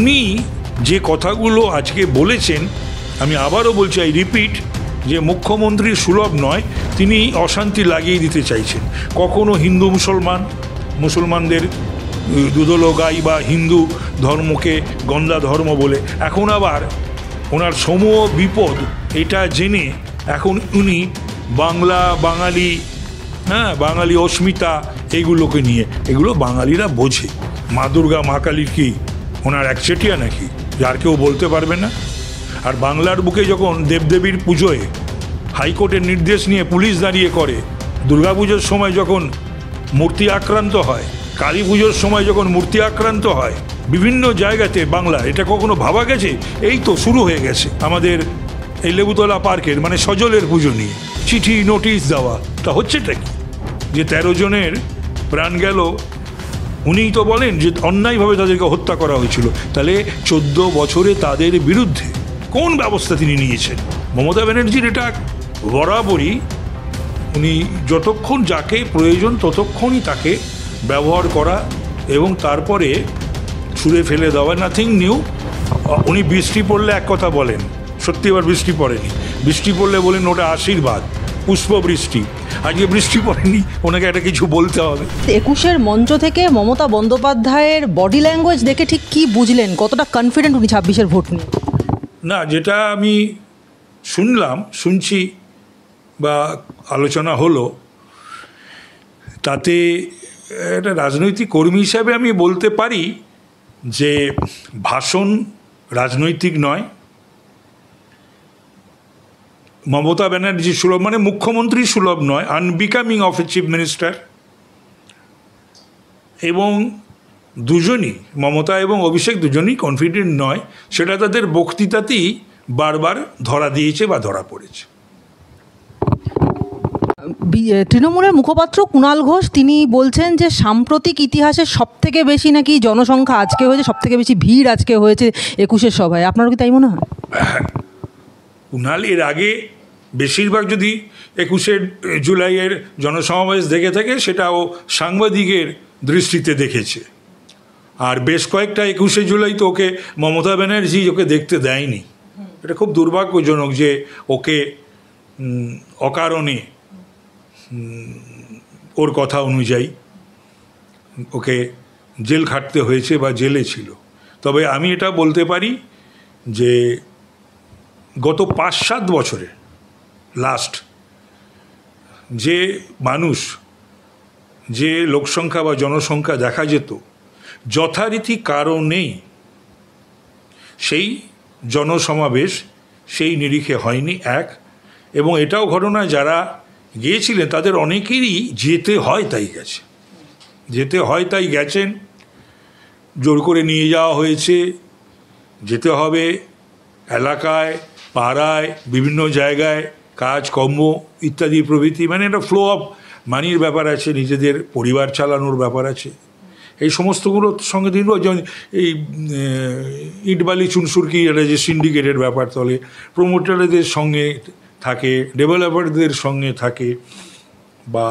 উনি যে কথাগুলো আজকে বলেছেন, আমি আবারও বলছি, আই রিপিট, যে মুখ্যমন্ত্রীর সুলভ নয়, তিনি অশান্তি লাগিয়ে দিতে চাইছেন। কখনো হিন্দু মুসলমানদের দুদলো গাই বা হিন্দু ধর্মকে গন্দা ধর্ম বলে, এখন আবার ওনার সমূহ বিপদ এটা জেনে এখন উনি বাঙালি বাঙালি অস্মিতা এইগুলোকে নিয়ে, এগুলো বাঙালিরা বোঝে। মা দুর্গা মা কালী কি ওনার একচেটিয়া নাকি যার কেউ বলতে পারবে না? আর বাংলার বুকে যখন দেবদেবীর পুজোয় হাইকোর্টের নির্দেশ নিয়ে পুলিশ দাঁড়িয়ে করে, দুর্গাপুজোর সময় যখন মূর্তি আক্রান্ত হয়, কালী পুজোর সময় যখন মূর্তি আক্রান্ত হয় বিভিন্ন জায়গাতে বাংলা, এটা কখনো ভাবা গেছে? এই তো শুরু হয়ে গেছে আমাদের এই লেবুতলা পার্কের মানে সজলের পুজো নিয়ে চিঠি নোটিশ দেওয়া। তা হচ্ছেটা কি যে 13 জনের প্রাণ গেল, উনিই তো বলেন যে অন্যায়ভাবে তাদেরকে হত্যা করা হয়েছিল। তাহলে 14 বছরে তাদের বিরুদ্ধে কোন ব্যবস্থা তিনি নিয়েছেন? মমতা ব্যানার্জির এটা বরাবরই, উনি যতক্ষণ যাকে প্রয়োজন ততক্ষণই তাকে ব্যবহার করা এবং তারপরে ছুঁড়ে ফেলে দেওয়া, নাথিং নিউ। উনি বৃষ্টি পড়লে এক কথা বলেন, সত্যি এবার বৃষ্টি পড়েনি, বৃষ্টি পড়লে বলেন ওটা আশীর্বাদ, পুষ্প বৃষ্টি। আজকে বৃষ্টি পড়েনি, ওনাকে একটা কিছু বলতে হবে। 21-এর মঞ্চ থেকে মমতা বন্দ্যোপাধ্যায়ের বডি ল্যাঙ্গুয়েজ দেখে ঠিক কি বুঝলেন? কতটা কনফিডেন্ট উনি 26-এর ভোট নিয়ে? না, যেটা আমি শুনছি বা আলোচনা হলো, তাতে একটা রাজনৈতিক কর্মী হিসাবে আমি বলতে পারি যে ভাষণ রাজনৈতিক নয়। মমতা ব্যানার্জি সুলভ মানে মুখ্যমন্ত্রী সুলভ নয়, unbecoming of A chief minister. এবং দুজনই, মমতা এবং অভিষেক দুজনই কনফিডেন্ট নয়, সেটা তাদের বক্তৃতাতেই বারবার ধরা দিয়েছে বা ধরা পড়েছে। তৃণমূলের মুখপাত্র কুণাল ঘোষ তিনি বলছেন যে সাম্প্রতিক ইতিহাসে সবথেকে বেশি নাকি জনসংখ্যা আজকে হয়েছে, সবথেকে বেশি ভিড় আজকে হয়েছে 21-এর সভায়। আপনারও কি তাই মনে হয়? কুণাল এর আগে বেশিরভাগ যদি 21শে জুলাইয়ের জনসমাবেশ দেখে থাকে, সেটাও সাংবাদিকের দৃষ্টিতে দেখেছে। আর বেশ কয়েকটা 21শে জুলাই তো ওকে মমতা ব্যানার্জি ওকে দেখতে দেয়নি। এটা খুব দুর্ভাগ্যজনক যে ওকে অকারণে ওর কথা অনুযায়ী ওকে জেল খাটতে হয়েছে বা জেলে ছিল। তবে আমি এটা বলতে পারি যে গত 5-7 বছরে লাস্ট যে মানুষ, যে লোকসংখ্যা বা জনসংখ্যা দেখা যেত, যথারীতি কারণেই সেই জনসমাবেশ সেই নিরিখে হয়নি এক। এবং এটাও ঘটনা, যারা গিয়েছিলেন তাদের অনেকেরই যেতে হয় তাই গেছেন, জোর করে নিয়ে যাওয়া হয়েছে, যেতে হবে এলাকায়, পাড়ায়, বিভিন্ন জায়গায়, কাজকর্ম ইত্যাদি প্রভৃতি। মানে একটা ফ্লো অফ মানির ব্যাপার আছে, নিজেদের পরিবার চালানোর ব্যাপার আছে। এই সমস্তগুলোর সঙ্গে দিন যেমন এই ইটবালি চুনসুরকি একটা যে সিন্ডিকেটের ব্যাপার, তাহলে প্রমোটারদের সঙ্গে থাকে, ডেভেলপারদের সঙ্গে থাকে বা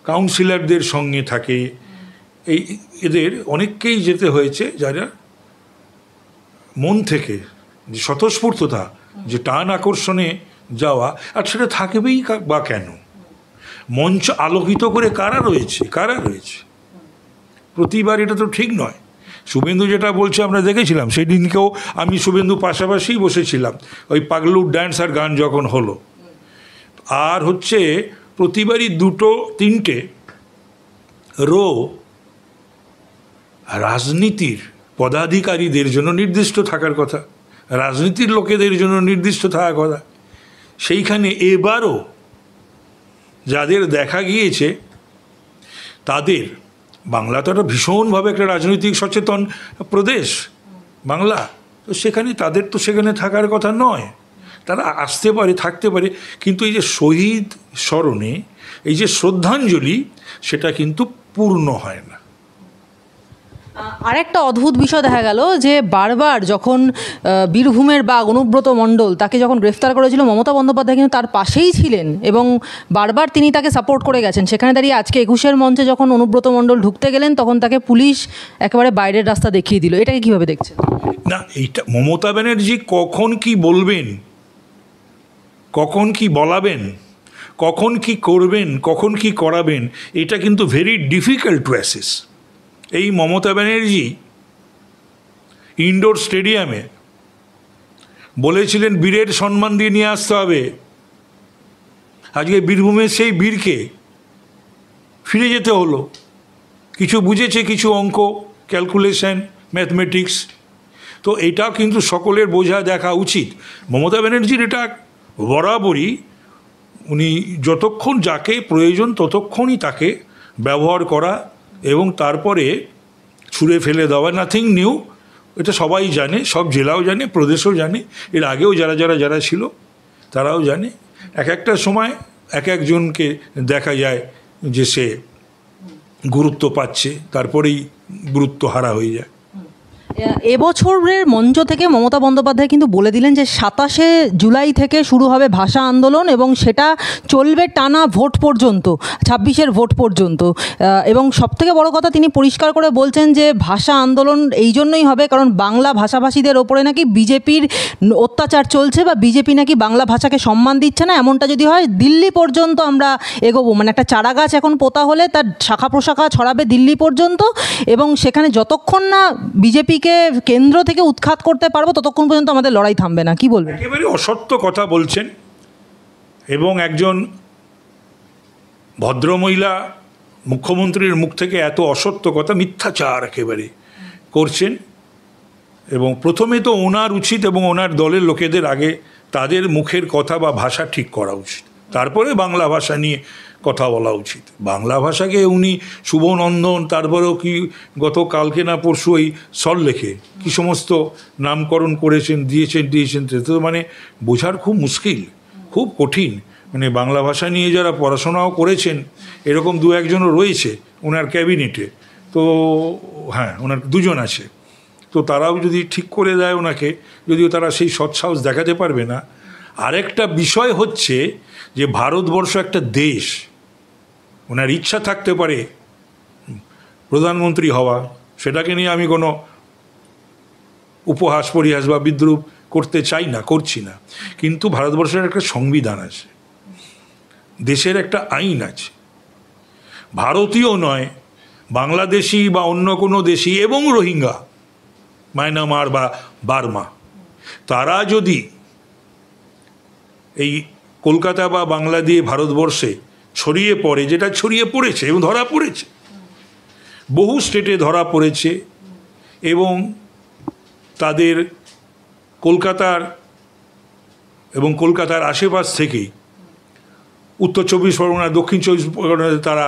কাউন্সিলরদের সঙ্গে থাকে, এদের অনেককেই যেতে হয়েছে, যারা মন থেকে যে স্বতঃস্ফূর্ততা, যে টান আকর্ষণে যাওয়া, আর সেটা থাকবেই বা কেন? মঞ্চ আলোকিত করে কারা রয়েছে? প্রতিবার এটা তো ঠিক নয়। শুভেন্দু যেটা বলছে আমরা দেখেছিলাম, সেই দিনকেও আমি শুভেন্দু পাশাপাশি বসেছিলাম ওই পাগলুর ড্যান্স আর গান যখন হলো। আর হচ্ছে প্রতিবারই 2-3টে রো রাজনীতির পদাধিকারীদের জন্য নির্দিষ্ট থাকার কথা, রাজনীতির লোকেদের জন্য নির্দিষ্ট থাকার কথা। সেইখানে এবারও যাদের দেখা গিয়েছে তাদের, বাংলা তো একটা ভীষণভাবে একটা রাজনৈতিক সচেতন প্রদেশ বাংলা, তো সেখানে তাদের তো সেখানে থাকার কথা নয়। তারা আসতে পারে, থাকতে পারে, কিন্তু এই যে শহীদ স্মরণে এই যে শ্রদ্ধাঞ্জলি, সেটা কিন্তু পূর্ণ হয় না। আরেকটা অদ্ভুত বিষয় দেখা গেল যে বারবার যখন বীরভূমের বাঘ অনুব্রত মণ্ডল তাকে যখন গ্রেফতার করেছিল, মমতা বন্দ্যোপাধ্যায় কিন্তু তার পাশেই ছিলেন এবং বারবার তিনি তাকে সাপোর্ট করে গেছেন। সেখানে দাঁড়িয়ে আজকে 21-এর মঞ্চে যখন অনুব্রত মণ্ডল ঢুকতে গেলেন তখন তাকে পুলিশ একেবারে বাইরের রাস্তা দেখিয়ে দিল। এটাকে কীভাবে দেখছেন? না, এইটা মমতা ব্যানার্জি কখন কি বলবেন, কখন কি বলাবেন, কখন কি করবেন, কখন কি করাবেন, এটা কিন্তু ভেরি ডিফিকাল্ট টু অ্যাসেস। এই মমতা ব্যানার্জি ইনডোর স্টেডিয়ামে বলেছিলেন বীরের সম্মান দিয়ে নিয়ে আসতে হবে। আজকে বীরভূমের সেই বীরকে ফিরে যেতে হলো। কিছু বুঝেছে, কিছু অঙ্ক, ক্যালকুলেশন, ম্যাথমেটিক্স। তো এটা কিন্তু সকলের বোঝা দেখা উচিত। মমতা ব্যানার্জির এটা বরাবরই, উনি যতক্ষণ যাকে প্রয়োজন ততক্ষণই তাকে ব্যবহার করা এবং তারপরে ছুঁড়ে ফেলে দেওয়া, নাথিং নিউ। এটা সবাই জানে, সব জেলাও জানে, প্রদেশও জানে, এর আগেও যারা ছিল তারাও জানে। একটা সময় একজনকে দেখা যায় যে সে গুরুত্ব পাচ্ছে, তারপরেই গুরুত্ব হারা হয়ে যায়। এবছরের মঞ্চ থেকে মমতা বন্দ্যোপাধ্যায় কিন্তু বলে দিলেন যে 27শে জুলাই থেকে শুরু হবে ভাষা আন্দোলন এবং সেটা চলবে টানা ভোট পর্যন্ত, 26-এর ভোট পর্যন্ত। এবং সবথেকে বড় কথা, তিনি পরিষ্কার করে বলছেন যে ভাষা আন্দোলন এই জন্যই হবে কারণ বাংলা ভাষাভাষীদের ওপরে নাকি বিজেপির অত্যাচার চলছে বা বিজেপি নাকি বাংলা ভাষাকে সম্মান দিচ্ছে না। এমনটা যদি হয় দিল্লি পর্যন্ত আমরা এগোবো, মানে একটা চারা গাছ এখন পোতা হলে তার শাখা প্রশাখা ছড়াবে দিল্লি পর্যন্ত এবং সেখানে যতক্ষণ না বিজেপি কেন্দ্র থেকে উৎখাত করতে পারবো ততক্ষণ পর্যন্ত আমাদের লড়াই থামবে না। কি বলবেন? একেবারে অসত্য কথা বলছেন এবং একজন ভদ্রমহিলা মুখ্যমন্ত্রীর মুখ থেকে এত অসত্য কথা, মিথ্যাচার একেবারে করছেন। এবং প্রথমে তো ওনার উচিত এবং ওনার দলের লোকেদের আগে তাদের মুখের কথা বা ভাষা ঠিক করা উচিত, তারপরে বাংলা ভাষা নিয়ে কথা বলা উচিত। বাংলা ভাষাকে উনি শুভনন্দন, তারপরেও কি গতকালকে না পরশু ওই সল্লেখে কি সমস্ত নামকরণ করেছেন, দিয়েছেন, তো মানে বোঝার খুব মুশকিল, খুব কঠিন। মানে বাংলা ভাষা নিয়ে যারা পড়াশোনাও করেছেন এরকম দু একজনও রয়েছে ওনার ক্যাবিনেটে, তো হ্যাঁ ওনার দুজন আছে, তো তারাও যদি ঠিক করে দেয় ওনাকে, যদিও তারা সেই সৎসাহস দেখাতে পারবে না। আরেকটা বিষয় হচ্ছে যে ভারতবর্ষ একটা দেশ, ওনার ইচ্ছা থাকতে পারে প্রধানমন্ত্রী হওয়া, সেটাকে নিয়ে আমি কোনো উপহাস পরিহাস বা বিদ্রুপ করতে চাই না, করছি না। কিন্তু ভারতবর্ষের একটা সংবিধান আছে, দেশের একটা আইন আছে। ভারতীয় নয়, বাংলাদেশি বা অন্য কোনো দেশি এবং রোহিঙ্গা, মায়ানমার বা বার্মা, তারা যদি এই কলকাতা বা বাংলা দিয়ে ভারতবর্ষে ছড়িয়ে পড়ে, যেটা ছড়িয়ে পড়েছে এবং ধরা পড়েছে, বহু স্টেটে ধরা পড়েছে, এবং তাদের কলকাতার এবং কলকাতার আশেপাশ থেকেই উত্তর 24 পরগনা, দক্ষিণ 24 পরগনাতে তারা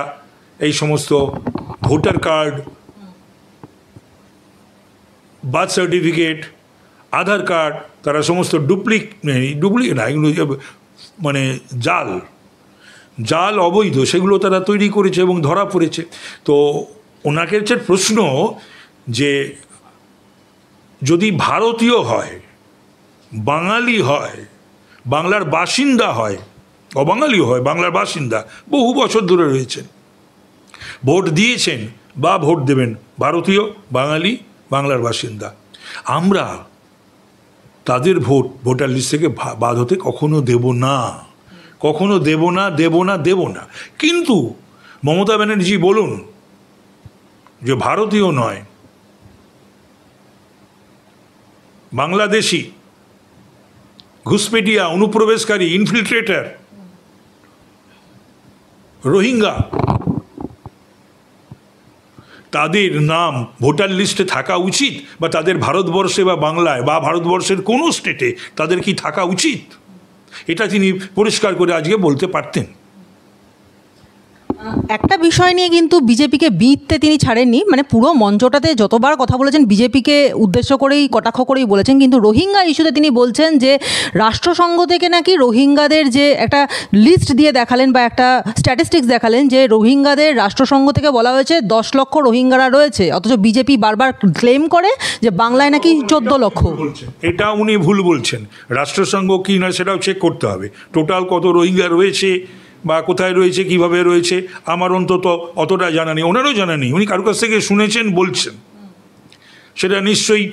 এই সমস্ত ভোটার কার্ড, বার্থ সার্টিফিকেট, আধার কার্ড, তারা সমস্ত ডুপ্লিকেট না, এগুলো মানে জাল অবৈধ, সেগুলো তারা তৈরি করেছে এবং ধরা পড়েছে। তো ওনাকে হচ্ছে প্রশ্ন যে যদি ভারতীয় হয়, বাঙালি হয়, বাংলার বাসিন্দা হয়, অবাঙালিও হয়, বাংলার বাসিন্দা, বহু বছর ধরে রয়েছেন, ভোট দিয়েছেন বা ভোট দেবেন, ভারতীয়, বাঙালি, বাংলার বাসিন্দা, আমরা তাদের ভোটার লিস্ট থেকে বাদ হতে কখনো দেব না, কখনো দেব না। কিন্তু মমতা ব্যানার্জি বলুন যে ভারতীয় নয়, বাংলাদেশি, ঘুষপেটিয়া, অনুপ্রবেশকারী, ইনফিল্ট্রেটার, রোহিঙ্গা, তাদের নাম ভোটার লিস্টে থাকা উচিত, বা তাদের ভারতবর্ষে বা বাংলায় বা ভারতবর্ষের কোনো স্টেটে তাদের কি থাকা উচিত, এটা তিনি পরিষ্কার করে আজকে বলতে পারতেন। একটা বিষয় নিয়ে কিন্তু বিজেপিকে বিঁধতে তিনি ছাড়েননি, মানে পুরো মঞ্চটাতে যতবার কথা বলেছেন বিজেপিকে উদ্দেশ্য করেই কটাক্ষ করেই বলেছেন, কিন্তু রোহিঙ্গা ইস্যুতে তিনি বলছেন যে রাষ্ট্রসংঘ থেকে নাকি রোহিঙ্গাদের যে একটা লিস্ট দিয়ে দেখালেন বা একটা স্ট্যাটিস্টিক্স দেখালেন যে রোহিঙ্গাদের রাষ্ট্রসংঘ থেকে বলা হয়েছে 10 লক্ষ রোহিঙ্গারা রয়েছে, অথচ বিজেপি বারবার ক্লেম করে যে বাংলায় নাকি 14 লক্ষ। এটা উনি ভুল বলছেন। রাষ্ট্রসংঘ কি না সেটাও চেক করতে হবে, টোটাল কত রোহিঙ্গা রয়েছে বা কোথায় রয়েছে কিভাবে রয়েছে আমার অন্তত অতটা জানা নেই, ওনারও জানা নেই, উনি কারোর কাছ থেকে শুনেছেন বলছেন। সেটা নিশ্চয়ই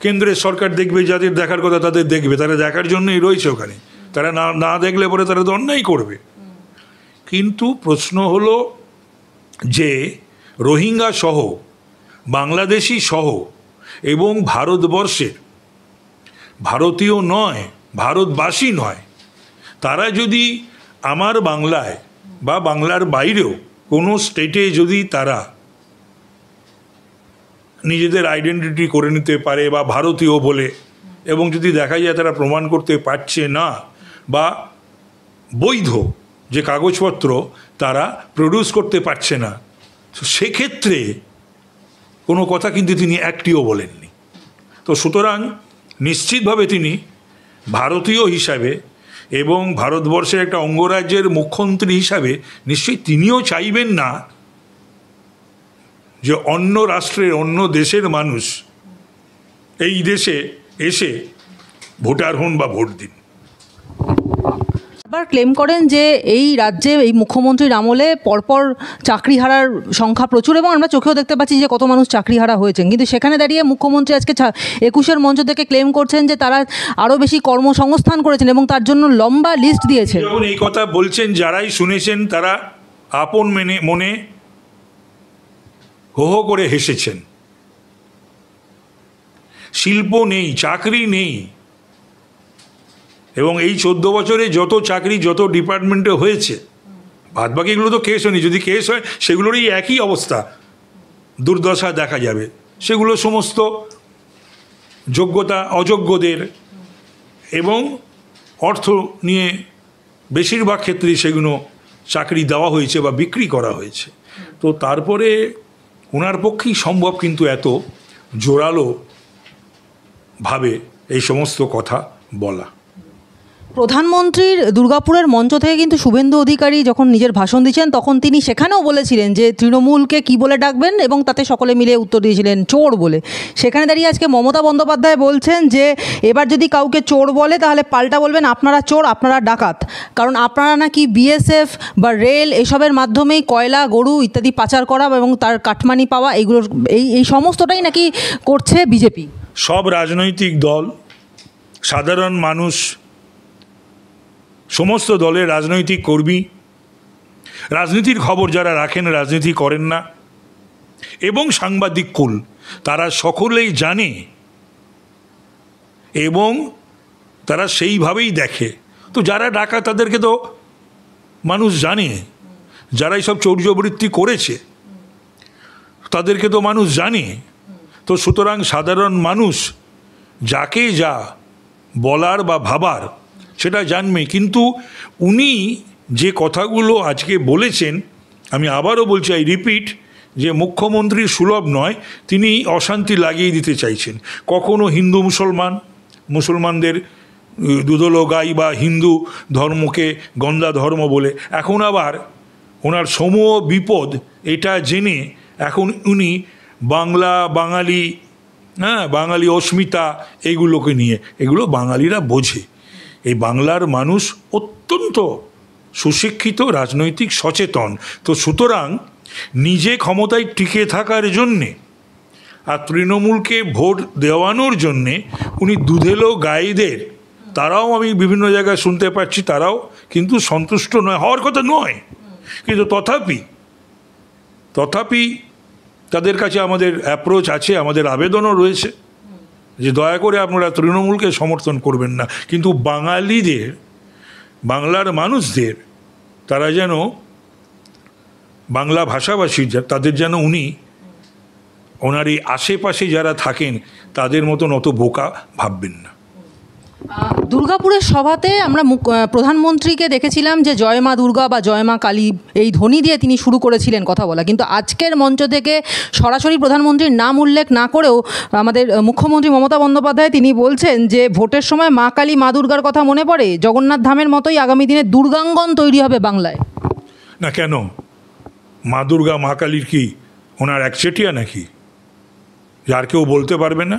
কেন্দ্রের সরকার দেখবে, যাদের দেখার কথা তাদের দেখবে, তারা দেখার জন্যই রয়েছে ওখানে, তারা না না দেখলে পরে তারা তো অন্যায় করবে। কিন্তু প্রশ্ন হলো যে রোহিঙ্গা সহ বাংলাদেশি সহ এবং ভারতবর্ষের ভারতীয় নয় ভারতবাসী নয় তারা যদি আমার বাংলায় বা বাংলার বাইরেও কোনো স্টেটে যদি তারা নিজেদের আইডেন্টিটি করে নিতে পারে বা ভারতীয় বলে, এবং যদি দেখা যায় তারা প্রমাণ করতে পারছে না বা বৈধ যে কাগজপত্র তারা প্রডিউস করতে পারছে না, তো সেক্ষেত্রে কোনো কথা কিন্তু তিনি একটিও বলেননি। তো সুতরাং নিশ্চিতভাবে তিনি ভারতীয় হিসাবে এবং ভারতবর্ষের একটা অঙ্গরাজ্যের মুখ্যমন্ত্রী হিসাবে নিশ্চয়ই তিনিও চাইবেন না যে অন্য রাষ্ট্রের অন্য দেশের মানুষ এই দেশে এসে ভোটার হন বা ভোট দিন। আবার ক্লেম করেন যে এই রাজ্যে এই মুখ্যমন্ত্রীর আমলে পরপর চাকরি হারার সংখ্যা প্রচুর, এবং আমরা চোখেও দেখতে পাচ্ছি যে কত মানুষ চাকরি হারা হয়েছেন, কিন্তু সেখানে দাঁড়িয়ে মুখ্যমন্ত্রী আজকে 21-এর মঞ্চ থেকে ক্লেম করছেন যে তারা আরও বেশি কর্মসংস্থান করেছেন এবং তার জন্য লম্বা লিস্ট দিয়েছেন। যখন এই কথা বলছেন যারাই শুনেছেন তারা আপন মনে হো হো করে হেসেছেন। শিল্প নেই, চাকরি নেই, এবং এই 14 বছরে যত চাকরি যত ডিপার্টমেন্টে হয়েছে, বাদবাকিগুলো তো কেস হয়নি, যদি কেস হয় সেগুলোরই একই অবস্থা, দুর্দশা দেখা যাবে। সেগুলো সমস্ত যোগ্যতা অযোগ্যদের এবং অর্থ নিয়ে বেশিরভাগ ক্ষেত্রেই সেগুলো চাকরি দেওয়া হয়েছে বা বিক্রি করা হয়েছে। তো তারপরে ওনার পক্ষেই সম্ভব কিন্তু এত জোরালো ভাবে এই সমস্ত কথা বলা। প্রধানমন্ত্রীর দুর্গাপুরের মঞ্চ থেকে কিন্তু শুভেন্দু অধিকারী যখন নিজের ভাষণ দিচ্ছেন তখন তিনি সেখানেও বলেছিলেন যে তৃণমূলকে কি বলে ডাকবেন, এবং তাতে সকলে মিলে উত্তর দিয়েছিলেন চোর বলে। সেখানে দাঁড়িয়ে আজকে মমতা বন্দ্যোপাধ্যায় বলছেন যে এবার যদি কাউকে চোর বলে তাহলে পাল্টা বলবেন আপনারা চোর, আপনারা ডাকাত, কারণ আপনারা নাকি বিএসএফ বা রেল এসবের মাধ্যমেই কয়লা গরু ইত্যাদি পাচার করা এবং তার কাটমানি পাওয়া এইগুলোর এই সমস্তটাই নাকি করছে বিজেপি। সব রাজনৈতিক দল, সাধারণ মানুষ, সমস্ত দলের রাজনৈতিক কর্মী, রাজনীতির খবর যারা রাখেন, রাজনীতি করেন না, এবং সাংবাদিক কুল, তারা সকলেই জানে এবং তারা সেইভাবেই দেখে। তো যারা ডাকা তাদেরকে তো মানুষ জানে, যারা এইসব চৌর্যবৃত্তি করেছে তাদেরকে তো মানুষ জানে। তো সুতরাং সাধারণ মানুষ যাকে যা বলার বা ভাবার সেটা জানবে। কিন্তু উনি যে কথাগুলো আজকে বলেছেন, আমি আবারও বলছি, আই রিপিট, যে মুখ্যমন্ত্রী সুলভ নয়, তিনি অশান্তি লাগিয়ে দিতে চাইছেন। কখনো হিন্দু মুসলমানদের দুদলো গাই বা হিন্দু ধর্মকে গন্দা ধর্ম বলে, এখন আবার ওনার সমূহ বিপদ এটা জেনে এখন উনি বাঙালি বাঙালি অস্মিতা এগুলোকে নিয়ে, এগুলো বাঙালিরা বোঝে। এই বাংলার মানুষ অত্যন্ত সুশিক্ষিত, রাজনৈতিক সচেতন। তো সুতরাং নিজে ক্ষমতায় টিকে থাকার জন্যে আর তৃণমূলকে ভোট দেওয়ানোর জন্যে উনি দুধেলো গাইদের, তারাও আমি বিভিন্ন জায়গায় শুনতে পাচ্ছি তারাও কিন্তু সন্তুষ্ট নয়, হওয়ার কথা নয়, কিন্তু তথাপি তাদের কাছে আমাদের অ্যাপ্রোচ আছে, আমাদের আবেদনও রয়েছে যে দয়া করে আপনারা তৃণমূলকে সমর্থন করবেন না, কিন্তু বাঙালিদের, বাংলার মানুষদের, তারা যেন বাংলা ভাষাভাষী তাদের যেন উনি ওনার এই আশেপাশে যারা থাকেন তাদের মতন অত বোকা ভাববেন না। দুর্গাপুরের সভাতে আমরা প্রধানমন্ত্রীকে দেখেছিলাম যে জয় মা দুর্গা বা জয় মা কালী এই ধ্বনি দিয়ে তিনি শুরু করেছিলেন কথা বলা, কিন্তু আজকের মঞ্চ থেকে সরাসরি প্রধানমন্ত্রীর নাম উল্লেখ না করেও আমাদের মুখ্যমন্ত্রী মমতা বন্দ্যোপাধ্যায় তিনি বলছেন যে ভোটের সময় মা কালী মা দুর্গার কথা মনে পড়ে, জগন্নাথ ধামের মতোই আগামী দিনে দুর্গাঙ্গন তৈরি হবে বাংলায়। না কেন, মা দুর্গা মা কালীর কি ওনার একচেটিয়া নাকি, যার কেউ বলতে পারবে না?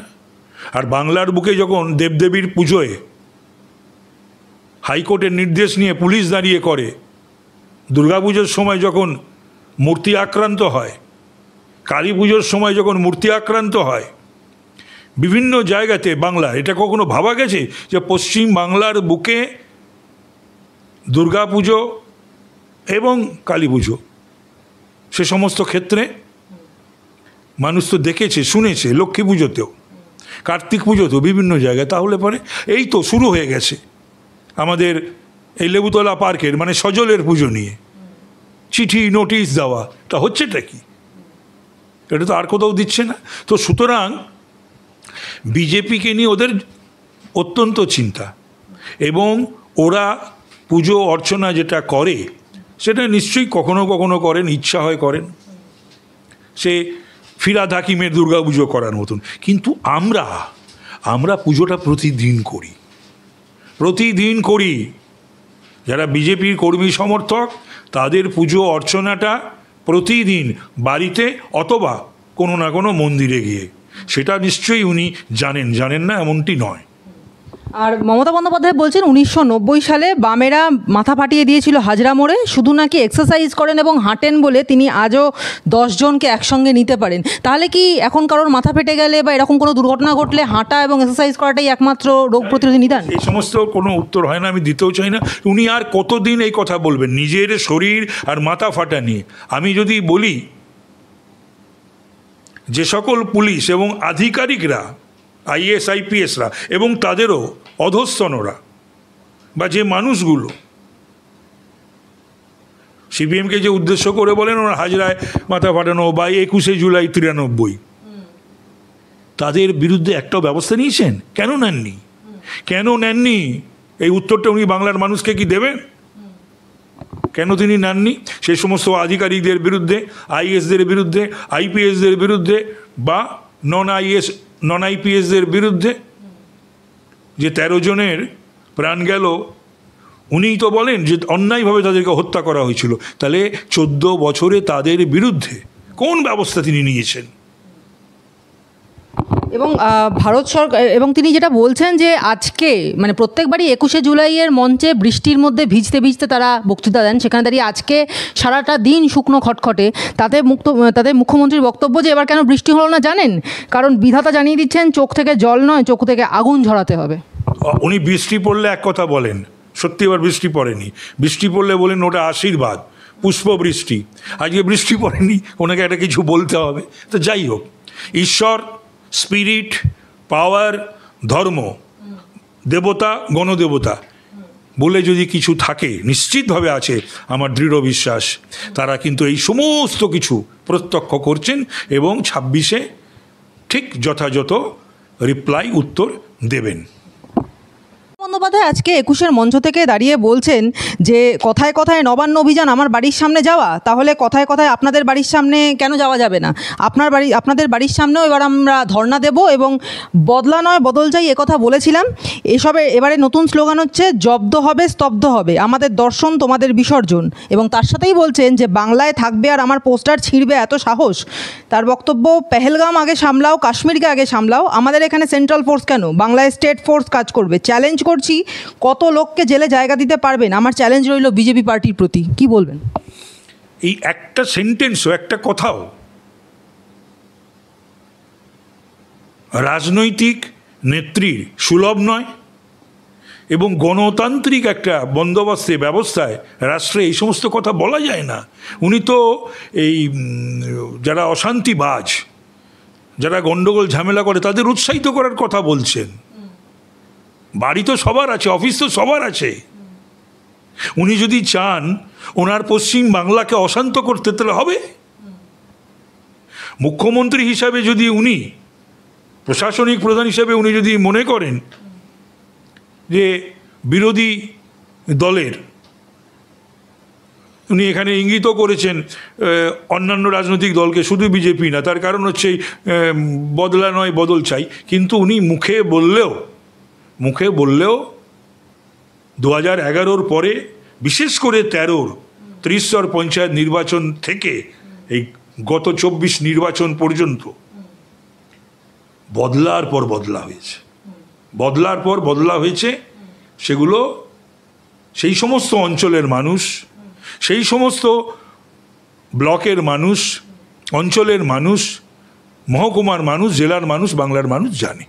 আর বাংলার বুকে যখন দেবদেবীর পুজোয় হাইকোর্টের নির্দেশ নিয়ে পুলিশ দাঁড়িয়ে করে, দুর্গাপুজোর সময় যখন মূর্তি আক্রান্ত হয়, কালী পুজোর সময় যখন মূর্তি আক্রান্ত হয়, বিভিন্ন জায়গাতে বাংলা, এটা কখনো ভাবা গেছে যে পশ্চিম বাংলার বুকে দুর্গাপুজো এবং কালী পুজো সে সমস্ত ক্ষেত্রে মানুষ তো দেখেছে শুনেছে, লক্ষ্মী পুজোতেও, কার্তিক পুজোতেও, বিভিন্ন জায়গায়। তাহলে পরে এই তো শুরু হয়ে গেছে আমাদের এই লেবুতলা পার্কের মানে সজলের পুজো নিয়ে চিঠি নোটিশ দেওয়া, তা হচ্ছেটা কি? এটা তো আর কোথাও দিচ্ছে না। তো সুতরাং বিজেপিকে নিয়ে ওদের অত্যন্ত চিন্তা, এবং ওরা পুজো অর্চনা যেটা করে সেটা নিশ্চয়ই কখনো কখনো করেন, ইচ্ছা হয় করেন, সে ফিরাদ হাকিমের দুর্গা পুজো করার মতন। কিন্তু আমরা পুজোটা প্রতিদিন করি। যারা বিজেপির কর্মী সমর্থক তাদের পুজো অর্চনাটা প্রতিদিন বাড়িতে অথবা কোনো না কোনো মন্দিরে গিয়ে, সেটা নিশ্চয়ই উনি জানেন না এমনটি নয়। আর মমতা বন্দ্যোপাধ্যায় বলছেন 1990 সালে বামেরা মাথা ফাটিয়ে দিয়েছিল হাজরা মোড়ে, শুধু নাকি এক্সারসাইজ করেন এবং হাঁটেন বলে তিনি আজও 10 জনকে একসঙ্গে নিতে পারেন। তাহলে কি এখন কারোর মাথা ফেটে গেলে বা এরকম কোনো দুর্ঘটনা ঘটলে হাঁটা এবং এক্সারসাইজ করাটাই একমাত্র রোগ প্রতিরোধী নিদান? এই সমস্ত কোনো উত্তর হয় না, আমি দিতেও চাই না। উনি আর কতদিন এই কথা বলবেন নিজের শরীর আর মাথা ফাটা নিয়ে? আমি যদি বলি যে সকল পুলিশ এবং আধিকারিকরা, আইএস আইপিএসরা এবং তাদেরও অধস্তনরা বা যে মানুষগুলো সিপিএমকে যে উদ্দেশ্য করে বলেন ওরা হাজরায় মাথা ফাটানো বা 21শে জুলাই 93, তাদের বিরুদ্ধে একটাও ব্যবস্থা নিয়েছেন? কেন নেননি? এই উত্তরটা উনি বাংলার মানুষকে কি দেবেন? কেন তিনি নেননি? সেই সমস্ত আধিকারিকদের বিরুদ্ধে, আইএসদের বিরুদ্ধে, আইপিএসদের বিরুদ্ধে বা নন আইপিএসদের বিরুদ্ধে যে 13 জনের প্রাণ গেল, উনিই তো বলেন যে অন্যায়ভাবে তাদেরকে হত্যা করা হয়েছিল। তাহলে 14 বছরে তাদের বিরুদ্ধে কোন ব্যবস্থা তিনি নিয়েছেন? এবং ভারত সরকার, এবং তিনি যেটা বলছেন যে আজকে মানে প্রত্যেকবারই 21শে জুলাইয়ের মঞ্চে বৃষ্টির মধ্যে ভিজতে ভিজতে তারা বক্তৃতা দেন, সেখানে দাঁড়িয়ে আজকে সারাটা দিন শুকনো খটখটে। তাদের মুখ্যমন্ত্রীর বক্তব্য যে এবার কেন বৃষ্টি হলো না জানেন? কারণ বিধাতা জানিয়ে দিচ্ছেন চোখ থেকে জল নয়, চোখ থেকে আগুন ঝরাতে হবে। উনি বৃষ্টি পড়লে এক কথা বলেন, সত্যি এবার বৃষ্টি পড়েনি। বৃষ্টি পড়লে বলেন ওটা আশীর্বাদ, পুষ্প বৃষ্টি। আজকে বৃষ্টি পড়েনি, ওনাকে একটা কিছু বলতে হবে। তো যাই হোক, ঈশ্বর, স্পিরিট, পাওয়ার, ধর্ম, দেবতা, গণদেবতা বলে যদি কিছু থাকে, নিশ্চিতভাবে আছে আমার দৃঢ় বিশ্বাস, তারা কিন্তু এই সমস্ত কিছু প্রত্যক্ষ করছেন এবং 26-এ ঠিক যথাযথ উত্তর দেবেন। বন্দ্যোপাধ্যায় আজকে 21-এর মঞ্চ থেকে দাঁড়িয়ে বলছেন যে কথায় কথায় নবান্ন অভিযান আমার বাড়ির সামনে যাওয়া, তাহলে কথায় কথায় আপনাদের বাড়ির সামনে কেন যাওয়া যাবে না? আপনাদের বাড়ির সামনেও এবার আমরা ধর্ণা দেব এবং বদলা নয় বদল চাই একথা বলেছিলাম। এবারে নতুন স্লোগান হচ্ছে জব্দ হবে স্তব্ধ হবে, আমাদের দর্শন তোমাদের বিসর্জন। এবং তার সাথেই বলছেন যে বাংলায় থাকবে আর আমার পোস্টার ছিঁড়বে এত সাহস। তার বক্তব্য, পেহেলগাম আগে সামলাও, কাশ্মীরকে আগে সামলাও, আমাদের এখানে সেন্ট্রাল ফোর্স কেন, বাংলায় স্টেট ফোর্স কাজ করবে। চ্যালেঞ্জ করছি, কত লোককে জেলে জায়গা দিতে পারবেন? আমার চ্যালেঞ্জ রইল বিজেপি পার্টির প্রতি। কি বলবেন? এই একটা সেন্টেন্সও, একটা কথাও রাজনৈতিক নেত্রীর সুলভ নয়, এবং গণতান্ত্রিক একটা বন্দোবস্তে ব্যবস্থায় রাষ্ট্রে এই সমস্ত কথা বলা যায় না। উনি তো এই যারা অশান্তিবাজ, যারা গণ্ডগোল ঝামেলা করে তাদের উৎসাহিত করার কথা বলছেন। বাড়ি তো সবার আছে, অফিস তো সবার আছে। উনি যদি চান ওনার পশ্চিম বাংলাকে অশান্ত করতে, তাহলে হবে। মুখ্যমন্ত্রী হিসাবে যদি উনি, প্রশাসনিক প্রধান হিসাবে উনি যদি মনে করেন যে বিরোধী দলের, উনি এখানে ইঙ্গিতও করেছেন অন্যান্য রাজনৈতিক দলকে, শুধু বিজেপি না, তার কারণ হচ্ছে বদলা নয় বদল চাই। কিন্তু উনি মুখে বললেও 2011-র পরে, বিশেষ করে 13-র ত্রিস্তর পঞ্চায়েত নির্বাচন থেকে এই গত 24 নির্বাচন পর্যন্ত বদলার পর বদলা হয়েছে। সেগুলো সেই সমস্ত অঞ্চলের মানুষ, সেই সমস্ত ব্লকের মানুষ, অঞ্চলের মানুষ, মহকুমার মানুষ, জেলার মানুষ, বাংলার মানুষ জানে।